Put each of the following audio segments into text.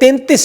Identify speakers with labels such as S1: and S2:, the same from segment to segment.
S1: 33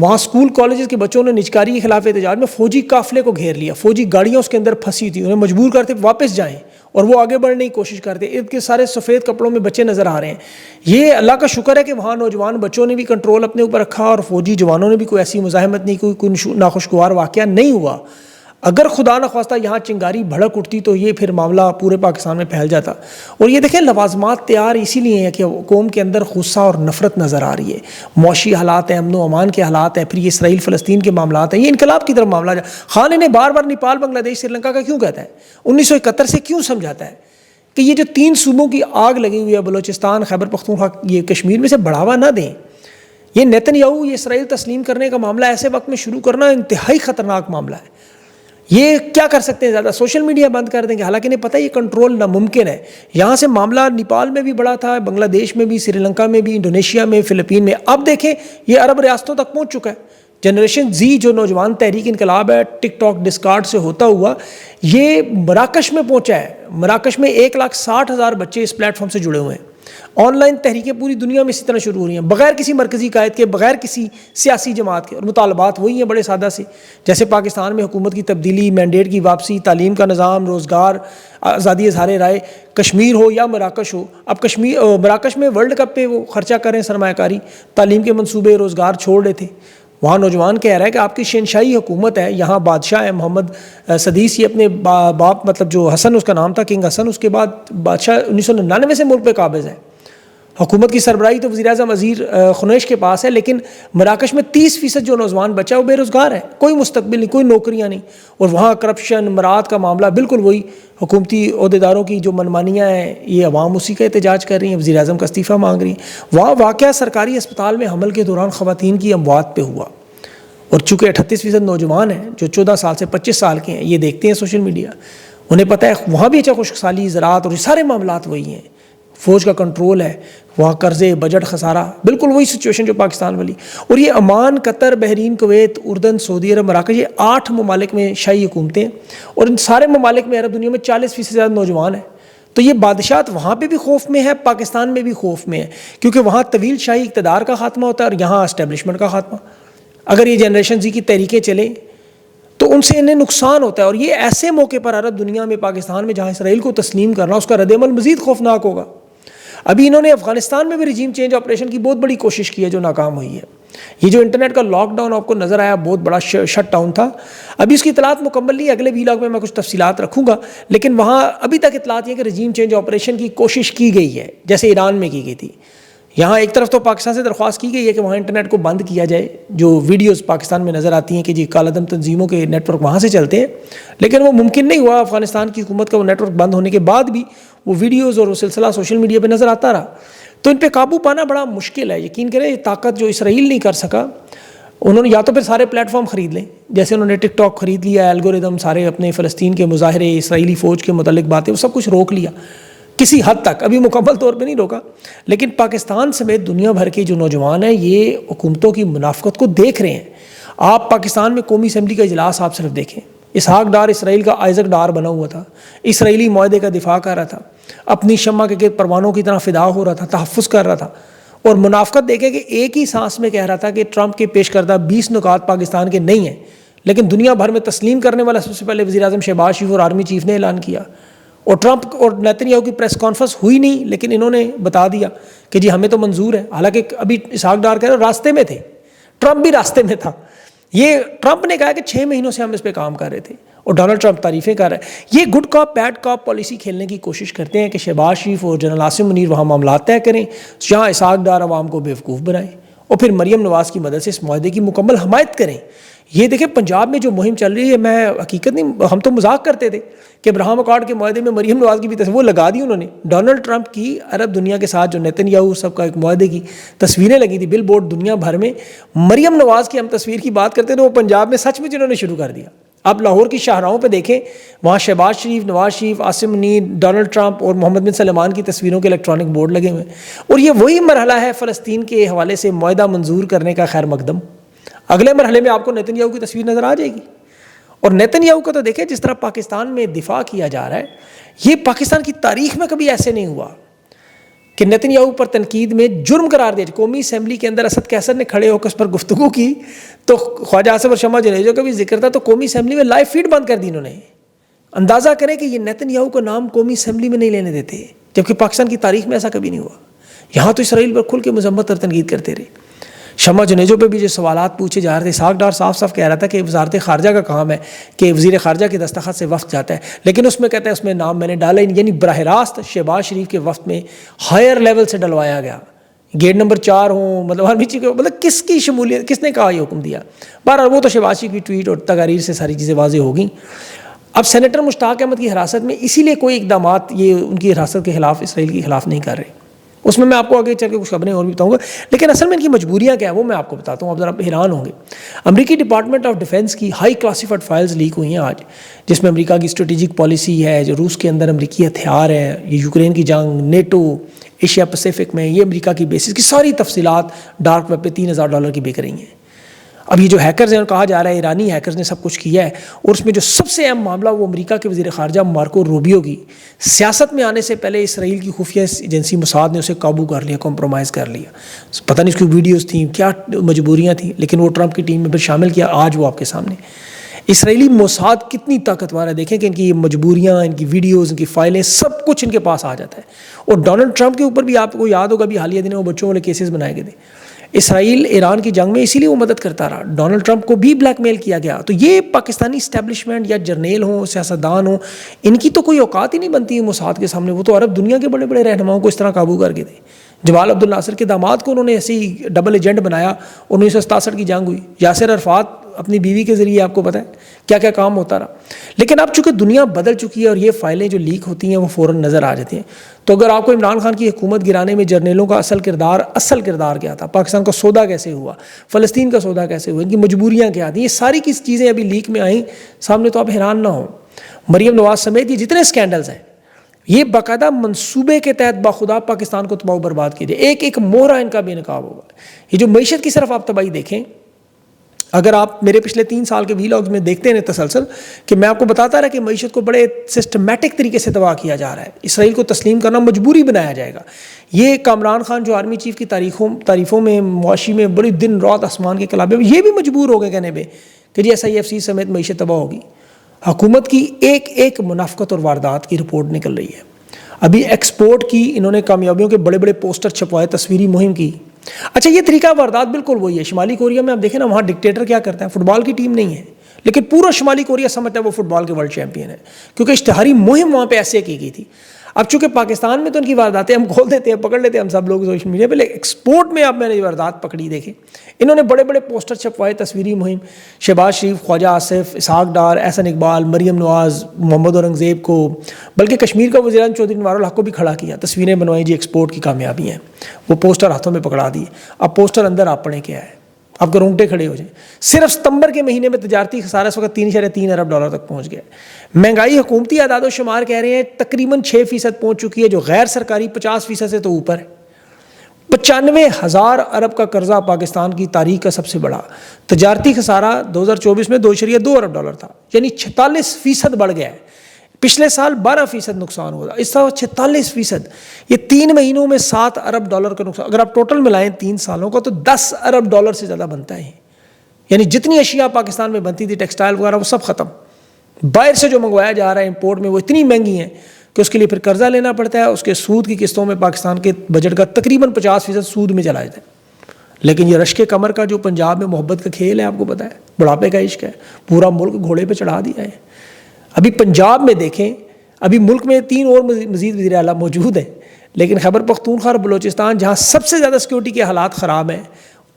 S1: وہاں school colleges کے بچوں نے نجکاری کے خلاف احتجاج میں فوجی قافلے کو گھیر لیا، فوجی گاڑیاں اس کے اندر پھنسی تھی، انہیں مجبور کرتے واپس جائیں اور وہ آگے بڑھنے کی کوشش کرتے، ارد کے سارے سفید کپڑوں میں بچے نظر آ رہے ہیں۔ یہ اللہ کا شکر ہے کہ وہاں نوجوان بچوں نے بھی کنٹرول اپنے اوپر رکھا اور فوجی جوانوں نے بھی کوئی ایسی مزاحمت نہیں، کوئی ناخوشگوار واقعہ نہیں ہوا۔ اگر خدا نخواستہ یہاں چنگاری بھڑک اٹھتی تو یہ پھر معاملہ پورے پاکستان میں پھیل جاتا۔ اور یہ دیکھیں لوازمات تیار اسی لیے ہیں کہ قوم کے اندر غصہ اور نفرت نظر آ رہی ہے، معاشی حالات ہیں، امن و امان کے حالات ہیں، پھر یہ اسرائیل فلسطین کے معاملات ہیں، یہ انقلاب کی طرف معاملہ ہے۔ خان انہیں بار بار نیپال، بنگلہ دیش، سری لنکا کا کیوں کہتا ہے؟ 1971 سے کیوں سمجھاتا ہے کہ یہ جو 3 صوبوں کی آگ لگی ہوئی ہے، بلوچستان، خیبر پختونخوا، یہ کشمیر میں سے بڑھاوا نہ دیں۔ یہ نیتن یاہو، یہ اسرائیل تسلیم کرنے کا معاملہ ایسے وقت میں شروع کرنا انتہائی خطرناک معاملہ ہے۔ یہ کیا کر سکتے ہیں؟ زیادہ سوشل میڈیا بند کر دیں گے، حالانکہ انہیں پتہ ہے یہ کنٹرول ناممکن ہے۔ یہاں سے معاملہ نیپال میں بھی بڑا تھا، بنگلہ دیش میں بھی، سری لنکا میں بھی، انڈونیشیا میں، فلپین میں، اب دیکھیں یہ عرب ریاستوں تک پہنچ چکا ہے۔ جنریشن زی جو نوجوان تحریک انقلاب ہے، ٹک ٹاک، ڈسکارڈ سے ہوتا ہوا یہ مراکش میں پہنچا ہے۔ مراکش میں 1,60,000 بچے اس پلیٹ فارم سے جڑے ہوئے ہیں۔ آن لائن تحریکیں پوری دنیا میں اسی طرح شروع ہو رہی ہیں، بغیر کسی مرکزی قائد کے، بغیر کسی سیاسی جماعت کے، اور مطالبات وہی ہیں بڑے سادہ سے، جیسے پاکستان میں حکومت کی تبدیلی، مینڈیٹ کی واپسی، تعلیم کا نظام، روزگار، آزادی اظہار رائے، کشمیر ہو یا مراکش ہو۔ اب مراکش میں ورلڈ کپ پہ وہ خرچہ کریں، سرمایہ کاری، تعلیم کے منصوبے، روزگار چھوڑ رہے تھے۔ وہاں نوجوان کہہ رہا ہے کہ آپ کی شہنشاہی حکومت ہے، یہاں بادشاہ ہے محمد سدیس، یہ اپنے باپ مطلب جو حسن اس کا نام تھا، کنگ حسن، اس کے بعد بادشاہ 1999 سے ملک پہ قابض ہے۔ حکومت کی سربراہی تو وزیر اعظم عزیر خنیش کے پاس ہے، لیکن مراکش میں 30% جو نوجوان بچہ وہ بے روزگار ہے، کوئی مستقبل نہیں، کوئی نوکریاں نہیں۔ اور وہاں کرپشن، مراد کا معاملہ بالکل وہی، حکومتی عہدیداروں کی جو منمانیاں ہیں، یہ عوام اسی کا احتجاج کر رہی ہیں، وزیر اعظم کا استعفیٰ مانگ رہی ہیں۔ وہاں واقعہ سرکاری اسپتال میں حمل کے دوران خواتین کی اموات پہ ہوا، اور چونکہ 38% نوجوان ہیں جو 14 سال سے 25 سال کے ہیں، یہ دیکھتے ہیں سوشل میڈیا، انہیں پتہ ہے وہاں بھی اچھا خشک سالی، زراعت اور یہ سارے معاملات وہی ہیں، فوج کا کنٹرول ہے، وہاں قرضے، بجٹ خسارہ، بالکل وہی سچویشن جو پاکستان والی۔ اور یہ عمان، قطر، بحرین، کویت، اردن، سعودی عرب، مراکش، یہ 8 ممالک میں شاہی حکومتیں ہیں، اور ان سارے ممالک میں عرب دنیا میں 40% سے زیادہ نوجوان ہیں۔ تو یہ بادشاہت وہاں پہ بھی خوف میں ہے، پاکستان میں بھی خوف میں ہے، کیونکہ وہاں طویل شاہی اقتدار کا خاتمہ ہوتا ہے اور یہاں اسٹیبلشمنٹ کا خاتمہ۔ اگر یہ جنریشن زی کی تحریکیں چلیں تو ان سے انہیں نقصان ہوتا ہے، اور یہ ایسے موقع پر عرب دنیا میں، پاکستان میں، جہاں اسرائیل کو تسلیم کرنا، اس کا رد عمل مزید خوفناک ہوگا۔ ابھی انہوں نے افغانستان میں بھی رجیم چینج آپریشن کی بہت بڑی کوشش کی ہے جو ناکام ہوئی ہے۔ یہ جو انٹرنیٹ کا لاک ڈاؤن آپ کو نظر آیا، بہت بڑا شٹ ڈاؤن تھا، ابھی اس کی اطلاعات مکمل نہیں ہے، اگلے ویلاگ میں کچھ تفصیلات رکھوں گا، لیکن وہاں ابھی تک اطلاعات یہ کہ رجیم چینج آپریشن کی کوشش کی گئی ہے، جیسے ایران میں کی گئی تھی۔ یہاں ایک طرف تو پاکستان سے درخواست کی گئی ہے کہ وہاں انٹرنیٹ کو بند کیا جائے، جو ویڈیوز پاکستان میں نظر آتی ہیں کہ جی کالعدم تنظیموں کے نیٹ ورک وہاں سے چلتے ہیں، لیکن وہ ممکن نہیں ہوا۔ افغانستان کی حکومت کا وہ نیٹ ورک بند ہونے کے بعد بھی وہ ویڈیوز اور وہ سلسلہ سوشل میڈیا پہ نظر آتا رہا، تو ان پہ قابو پانا بڑا مشکل ہے۔ یقین کریں یہ طاقت جو اسرائیل نہیں کر سکا، انہوں نے یا تو پھر سارے پلیٹ فارم خرید لیں، جیسے انہوں نے ٹک ٹاک خرید لیا، الگوریدم، سارے اپنے فلسطین کے مظاہرے، اسرائیلی فوج کے متعلق باتیں، وہ سب کچھ روک لیا کسی حد تک، ابھی مکمل طور پہ نہیں روکا، لیکن پاکستان سمیت دنیا بھر کے جو نوجوان ہیں یہ حکومتوں کی منافقت کو دیکھ رہے ہیں۔ آپ پاکستان میں قومی اسمبلی کا اجلاس آپ صرف دیکھیں، اسحاق ڈار اسرائیل کا آئزک ڈار بنا ہوا تھا، اسرائیلی معاہدے کا دفاع کر رہا تھا، اپنی شمع کے گرد پروانوں کی طرح فدا ہو رہا تھا، تحفظ کر رہا تھا، اور منافقت دیکھیں کہ ایک ہی سانس میں کہہ رہا تھا کہ ٹرمپ کے پیش کردہ 20 نکات پاکستان کے نہیں ہیں، لیکن دنیا بھر میں تسلیم کرنے والا سب سے پہلے وزیر اعظم شہباز شریف اور آرمی چیف نے اعلان کیا، اور ٹرمپ اور نیتن یاہو کی پریس کانفرنس ہوئی نہیں، لیکن انہوں نے بتا دیا کہ جی ہمیں تو منظور ہے، حالانکہ ابھی اسحاق ڈار کہہ رہے راستے میں تھے، ٹرمپ بھی راستے میں تھا۔ یہ ٹرمپ نے کہا کہ 6 مہینوں سے ہم اس پہ کام کر رہے تھے، اور ڈونلڈ ٹرمپ تعریفیں کر رہا ہے۔ یہ گڈ کاپ بیڈ کاپ پالیسی کھیلنے کی کوشش کرتے ہیں کہ شہباز شریف اور جنرل عاصم منیر وہاں معاملات طے کریں، جہاں اسحاق ڈار عوام کو بیوقوف بنائیں، اور پھر مریم نواز کی مدد سے اس معاہدے کی مکمل حمایت کریں۔ یہ دیکھیں پنجاب میں جو مہم چل رہی ہے، میں حقیقت نہیں، ہم تو مذاق کرتے تھے کہ ابراہیم اکارڈ کے معاہدے میں مریم نواز کی بھی تصویر وہ لگا دی انہوں نے، ڈونلڈ ٹرمپ کی عرب دنیا کے ساتھ جو نیتن یاہو سب کا ایک معاہدے کی تصویریں لگی تھی بل بورڈ دنیا بھر میں، مریم نواز کی ہم تصویر کی بات کرتے تھے، وہ پنجاب میں سچ میں جنہوں نے شروع کر دیا۔ آپ لاہور کی شاہراہوں پہ دیکھیں، وہاں شہباز شریف، نواز شریف، عاصم منیر، ڈونلڈ ٹرمپ اور محمد بن سلمان کی تصویروں کے الیکٹرانک بورڈ لگے ہوئے ہیں، اور یہ وہی مرحلہ ہے فلسطین کے حوالے سے معاہدہ منظور کرنے کا خیر مقدم۔ اگلے مرحلے میں آپ کو نیتن یاہو کی تصویر نظر آ جائے گی، اور نیتن یاہو کا تو دیکھیں جس طرح پاکستان میں دفاع کیا جا رہا ہے، یہ پاکستان کی تاریخ میں کبھی ایسے نہیں ہوا کہ نیتن یاہو پر تنقید میں جرم قرار دیا. قومی اسمبلی کے اندر اسد قیصر نے کھڑے ہو کر اس پر گفتگو کی تو خواجہ آصف اور شمع جنیجو کا بھی ذکر تھا, تو قومی اسمبلی میں لائیو فیڈ بند کر دی انہوں نے. اندازہ کریں کہ یہ نیتن یاہو کا نام قومی اسمبلی میں نہیں لینے دیتے, جبکہ پاکستان کی تاریخ میں ایسا کبھی نہیں ہوا. یہاں تو اسرائیل پر کھل کے مذمت اور تنقید کرتے رہے. شمع جنیجو پہ بھی جو سوالات پوچھے جا رہے تھے, اسحاق ڈار صاف صاف کہہ رہا تھا کہ وزارت خارجہ کا کام ہے کہ وزیر خارجہ کے دستخط سے وفد جاتا ہے, لیکن اس میں کہتا ہے اس میں نام میں نے ڈالا, یعنی براہ راست شہباز شریف کے وفد میں ہائر لیول سے ڈلوایا گیا. گیٹ نمبر 4 ہوں, مطلب ہر چیز کو, مطلب کس کی شمولیت, کس نے کہا یہ حکم دیا. بہرحال وہ تو شہباز شریف کی ٹویٹ اور تقاریر سے ساری چیزیں واضح ہو گئیں. اب سینیٹر مشتاق احمد کی حراست میں اسی لیے کوئی اقدامات یہ ان کی حراست کے خلاف اسرائیل کے خلاف نہیں کر رہے. اس میں آپ کو آگے چل کے کچھ خبریں اور بھی بتاؤں گا, لیکن اصل میں ان کی مجبوریاں کیا ہے وہ میں آپ کو بتاتا ہوں. اب ذرا حیران ہوں گے. امریکی ڈپارٹمنٹ آف ڈیفینس کی ہائی کلاسیفائڈ فائلز لیک ہوئی ہیں آج, جس میں امریکہ کی اسٹریٹجک پالیسی ہے, جو روس کے اندر امریکی ہتھیار ہیں, یہ یوکرین کی جنگ, نیٹو, ایشیا پیسیفک میں یہ امریکہ کی بیسز کی ساری تفصیلات ڈارک ویب پہ $3,000 کی بک رہی ہیں. اب یہ جو ہیکرز ہیں, کہا جا رہا ہے ایرانی ہیکرز نے سب کچھ کیا ہے, اور اس میں جو سب سے اہم معاملہ وہ امریکہ کے وزیر خارجہ مارکو روبیو کی سیاست میں آنے سے پہلے اسرائیل کی خفیہ ایجنسی موساد نے اسے قابو کر لیا, کمپرومائز کر لیا. پتہ نہیں اس کی ویڈیوز تھیں, کیا مجبوریاں تھیں, لیکن وہ ٹرمپ کی ٹیم میں پھر شامل کیا. آج وہ آپ کے سامنے. اسرائیلی موساد کتنی طاقتور ہے, دیکھیں کہ ان کی یہ مجبوریاں, ان کی ویڈیوز, ان کی فائلیں, سب کچھ ان کے پاس آ جاتا ہے. اور ڈونلڈ ٹرمپ کے اوپر بھی آپ کو یاد ہوگا بھی حالیہ دنوں بچوں والے کیسز بنائے گئے تھے. اسرائیل ایران کی جنگ میں اسی لیے وہ مدد کرتا رہا. ڈونلڈ ٹرمپ کو بھی بلیک میل کیا گیا. تو یہ پاکستانی اسٹیبلشمنٹ یا جرنیل ہوں, سیاستدان ہوں, ان کی تو کوئی اوقات ہی نہیں بنتی ہے موساد کے سامنے. وہ تو عرب دنیا کے بڑے بڑے رہنماؤں کو اس طرح قابو کر کے تھے. جمال عبد الناصر کے داماد کو انہوں نے ایسے ہی ڈبل ایجنٹ بنایا. 1967 کی جنگ ہوئی. یاسر عرفات اپنی بیوی کے ذریعے آپ کو پتہ ہے کیا کیا کام ہوتا رہا. لیکن اب چونکہ دنیا بدل چکی ہے اور یہ فائلیں جو لیک ہوتی ہیں وہ فوراً نظر آ جاتی ہیں. تو اگر آپ کو عمران خان کی حکومت گرانے میں جرنیلوں کا اصل کردار کیا تھا, پاکستان کا سودا کیسے ہوا, فلسطین کا سودا کیسے ہوا, ان کی مجبوریاں کیا تھیں, یہ ساری کی چیزیں ابھی لیک میں آئیں سامنے, تو آپ حیران نہ ہوں. مریم نواز سمیت یہ جتنے اسکینڈلز ہیں یہ باقاعدہ منصوبے کے تحت باخدا پاکستان کو تباہ و برباد کیے جائے. ایک ایک مہرہ ان کا بے نقاب ہوگا. یہ جو معیشت کی صرف آپ تباہی دیکھیں, اگر آپ میرے پچھلے 3 سال کے ویلاگز میں دیکھتے ہیں تسلسل, کہ میں آپ کو بتاتا رہا کہ معیشت کو بڑے سسٹمیٹک طریقے سے تباہ کیا جا رہا ہے. اسرائیل کو تسلیم کرنا مجبوری بنایا جائے گا. یہ کامران خان جو آرمی چیف کی تعریفوں میں, معاشی میں بڑی دن رات آسمان کے کلابے میں, یہ بھی مجبور ہو گئے کہنے پہ کہ جی SIFC سمیت معیشت تباہ ہوگی. حکومت کی ایک ایک منافقت اور واردات کی رپورٹ نکل رہی ہے. ابھی ایکسپورٹ کی انہوں نے کامیابیوں کے بڑے بڑے پوسٹر چھپوائے, تصویری مہم کی. اچھا یہ طریقہ واردات بالکل وہی ہے. شمالی کوریا میں آپ دیکھیں نا, وہاں ڈکٹیٹر کیا کرتا ہے, فٹ بال کی ٹیم نہیں ہے, لیکن پورا شمالی کوریا سمجھتا ہے وہ فٹ بال کے ورلڈ چیمپئن ہے, کیونکہ اشتہاری مہم وہاں پہ ایسے کی گئی تھی. اب چونکہ پاکستان میں تو ان کی وارداتیں ہم کھول دیتے ہیں, پکڑ لیتے ہیں ہم سب لوگ سوشل میڈیا پہ, لیکن ایکسپورٹ میں اب میں نے واردات پکڑی دیکھیں. انہوں نے بڑے بڑے پوسٹر چھپوائے, تصویری مہم, شہباز شریف, خواجہ آصف, اسحاق ڈار, احسن اقبال, مریم نواز, محمد اورنگزیب کو, بلکہ کشمیر کا وزیر اعظم چودھری انوار الحق کو بھی کھڑا کیا. تصویریں بنوائی جی ایکسپورٹ کی کامیابی ہیں, وہ پوسٹر ہاتھوں میں پکڑا دیے. اب پوسٹر اندر آپ پڑھیں کیا ہے, آپ کو رونگٹے کھڑے ہو جائیں. صرف ستمبر کے مہینے میں تجارتی خسارہ اس وقت $3.3 ارب تک پہنچ گیا. مہنگائی حکومتی اعداد و شمار کہہ رہے ہیں تقریباً 6% پہنچ چکی ہے, جو غیر سرکاری 50% سے تو اوپر ہے. 95,000 ارب کا قرضہ پاکستان کی تاریخ کا سب سے بڑا. تجارتی خسارہ 2024 میں $2.2 ارب تھا, یعنی 46% بڑھ گیا ہے. پچھلے سال 12% نقصان ہوا, اس سال 46%. یہ 3 مہینوں میں $7 ارب کا نقصان. اگر آپ ٹوٹل ملائیں 3 سالوں کا تو $10 ارب سے زیادہ بنتا ہے. یعنی جتنی اشیاء پاکستان میں بنتی تھی, ٹیکسٹائل وغیرہ, وہ سب ختم. باہر سے جو منگوایا جا رہا ہے امپورٹ میں, وہ اتنی مہنگی ہیں کہ اس کے لیے پھر قرضہ لینا پڑتا ہے. اس کے سود کی قسطوں میں پاکستان کے بجٹ کا تقریباً 50% سود میں چلا جاتا ہے. لیکن یہ رشک کمر کا جو پنجاب میں محبت کا کھیل ہے, آپ کو پتہ ہے, بڑھاپے کا عشق ہے, پورا ملک گھوڑے پہ چڑھا دیا ہے. ابھی پنجاب میں دیکھیں, ابھی ملک میں 3 اور مزید وزیر اعلیٰ موجود ہیں, لیکن خیبر پختونخوا اور بلوچستان جہاں سب سے زیادہ سیکورٹی کے حالات خراب ہیں,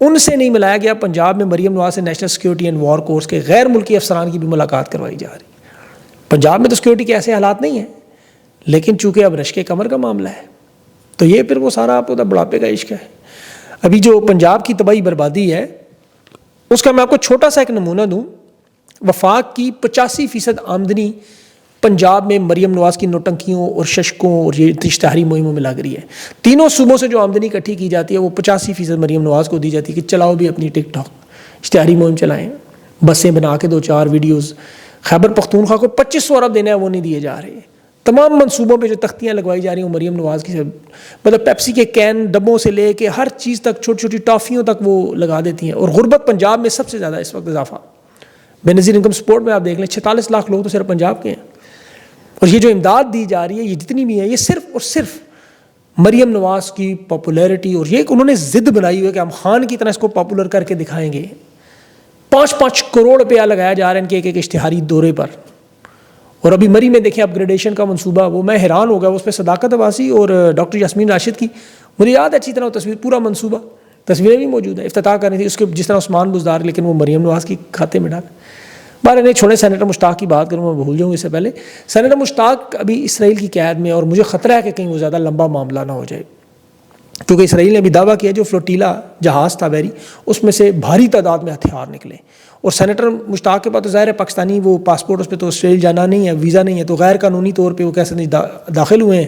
S1: ان سے نہیں ملایا گیا. پنجاب میں مریم نواز سے national security and war course کے غیر ملکی افسران کی بھی ملاقات کروائی جا رہی. پنجاب میں تو سیکورٹی کے ایسے حالات نہیں ہیں, لیکن چونکہ اب رشک کمر کا معاملہ ہے تو یہ پھر وہ سارا آپ کو بڑھاپے کا عشق ہے. ابھی جو پنجاب کی تباہی بربادی ہے اس کا میں آپ کو چھوٹا سا ایک نمونہ دوں. وفاق کی 85% آمدنی پنجاب میں مریم نواز کی نوٹنکیوں اور ششکوں اور یہ اشتہاری مہموں میں لگ رہی ہے. تینوں صوبوں سے جو آمدنی اکٹھی کی جاتی ہے وہ 85% مریم نواز کو دی جاتی ہے کہ چلاؤ بھی اپنی ٹک ٹاک, اشتہاری مہم چلائیں, بسیں بنا کے 2-4 ویڈیوز. خیبر پختونخوا کو 2500 ارب دینا ہے, وہ نہیں دیے جا رہے. تمام منصوبوں پہ جو تختیاں لگوائی جا رہی ہیں وہ مریم نواز کی، مطلب پیپسی کے کین ڈبوں سے لے کے ہر چیز تک، چھوٹی چھوٹی ٹافیوں تک وہ لگا دیتی ہیں. اور غربت پنجاب میں سب سے زیادہ اس وقت اضافہ، بے نظیر انکم سپورٹ میں آپ دیکھ لیں 46 لاکھ لوگ تو صرف پنجاب کے ہیں. اور یہ جو امداد دی جا رہی ہے یہ جتنی بھی ہے یہ صرف اور صرف مریم نواز کی پاپولیرٹی، اور یہ کہ انہوں نے ضد بنائی ہوئی ہے کہ ہم خان کی طرح اس کو پاپولر کر کے دکھائیں گے. 5-5 کروڑ روپیہ لگایا جا رہا ہے ان کے ایک اشتہاری دورے پر. اور ابھی مری میں دیکھیں اپ گریڈیشن کا منصوبہ، وہ میں حیران ہو گیا اس پہ صداقت عباسی اور ڈاکٹر یاسمین راشد کی، مجھے یاد ہے اچھی طرح وہ تصویر، پورا منصوبہ، تصویریں بھی موجود ہیں، افتتاح کرنی تھی اس کے جس طرح عثمان بزدار، لیکن وہ مریم نواز کی کھاتے میں ڈال. بارے نہیں چھوڑیں، سینیٹر مشتاق کی بات کروں، میں بھول جاؤں اس سے پہلے. سینیٹر مشتاق ابھی اسرائیل کی قید میں، اور مجھے خطرہ ہے کہ کہیں وہ زیادہ لمبا معاملہ نہ ہو جائے، کیونکہ اسرائیل نے بھی دعویٰ کیا جو فلوٹیلا جہاز تھا بحری، اس میں سے بھاری تعداد میں ہتھیار نکلے. اور سینیٹر مشتاق کے پاس تو ظاہر ہے پاکستانی وہ پاسپورٹ، اس پہ تو اسرائیل جانا نہیں ہے، ویزا نہیں ہے، تو غیر قانونی طور پہ وہ کیسے نہیں داخل ہوئے ہیں.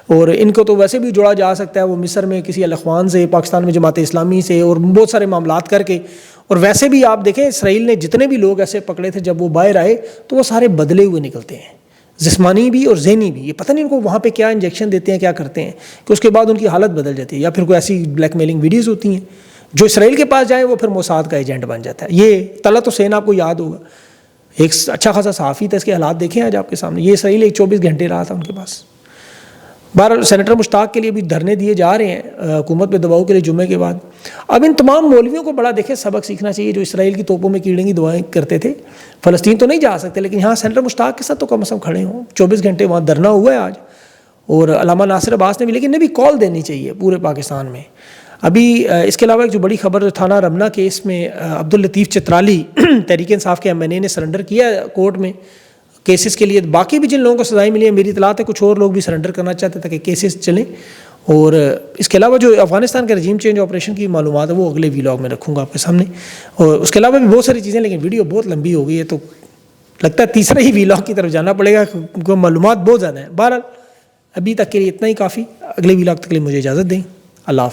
S1: اور ان کو تو ویسے بھی جوڑا جا سکتا ہے، وہ مصر میں کسی الاخوان سے، پاکستان میں جماعت اسلامی سے، اور بہت سارے معاملات کر کے. اور ویسے بھی آپ دیکھیں اسرائیل نے جتنے بھی لوگ ایسے پکڑے تھے جب وہ باہر آئے تو وہ سارے بدلے ہوئے نکلتے ہیں، جسمانی بھی اور ذہنی بھی. یہ پتہ نہیں ان کو وہاں پہ کیا انجیکشن دیتے ہیں، کیا کرتے ہیں کہ اس کے بعد ان کی حالت بدل جاتی ہے، یا پھر کوئی ایسی بلیک میلنگ ویڈیوز ہوتی ہیں. جو اسرائیل کے پاس جائیں وہ پھر موساد کا ایجنٹ بن جاتا ہے. یہ طلعت حسین آپ کو یاد ہوگا، ایک اچھا خاصا صحافی تھا، اس کے حالات دیکھیں آج آپ کے سامنے. یہ اسرائیل ایک 24 گھنٹے رہا تھا ان کے پاس. بہرحال سینیٹر مشتاق کے لیے بھی دھرنے دیے جا رہے ہیں حکومت پہ دباؤ کے لیے جمعے کے بعد. اب ان تمام مولویوں کو بڑا دیکھیں سبق سیکھنا چاہیے جو اسرائیل کی توپوں میں کیڑیں کی دعائیں کرتے تھے. فلسطین تو نہیں جا سکتے، لیکن یہاں سینیٹر مشتاق کے ساتھ تو کم از کم کھڑے ہوں. 24 گھنٹے وہاں دھرنا ہوا ہے آج. اور علامہ ناصر عباس نے بھی، لیکن انہیں بھی کال دینی چاہیے پورے پاکستان میں. ابھی اس کے علاوہ ایک جو بڑی خبر، تھانہ رمنا کیس میں عبداللطیف چترالی تحریک انصاف کے ایم این اے نے سرنڈر کیا کورٹ میں کیسز کے لیے. باقی بھی جن لوگوں کو سزائیں ملی ہیں میری اطلاعات ہے کچھ اور لوگ بھی سرنڈر کرنا چاہتے تھے کہ کیسز چلیں. اور اس کے علاوہ جو افغانستان کے رجیم چینج آپریشن کی معلومات ہے وہ اگلے ویلاگ میں رکھوں گا آپ کے سامنے. اور اس کے علاوہ بھی بہت ساری چیزیں، لیکن ویڈیو بہت لمبی ہو گئی ہے تو لگتا ہے تیسرے ہی ویلاگ کی طرف جانا پڑے گا کیونکہ معلومات بہت زیادہ ہیں. بہرحال ابھی تک کے لیے اتنا ہی کافی. اگلے ویلاگ تک کے لیے مجھے اجازت دیں. اللہ حافظ.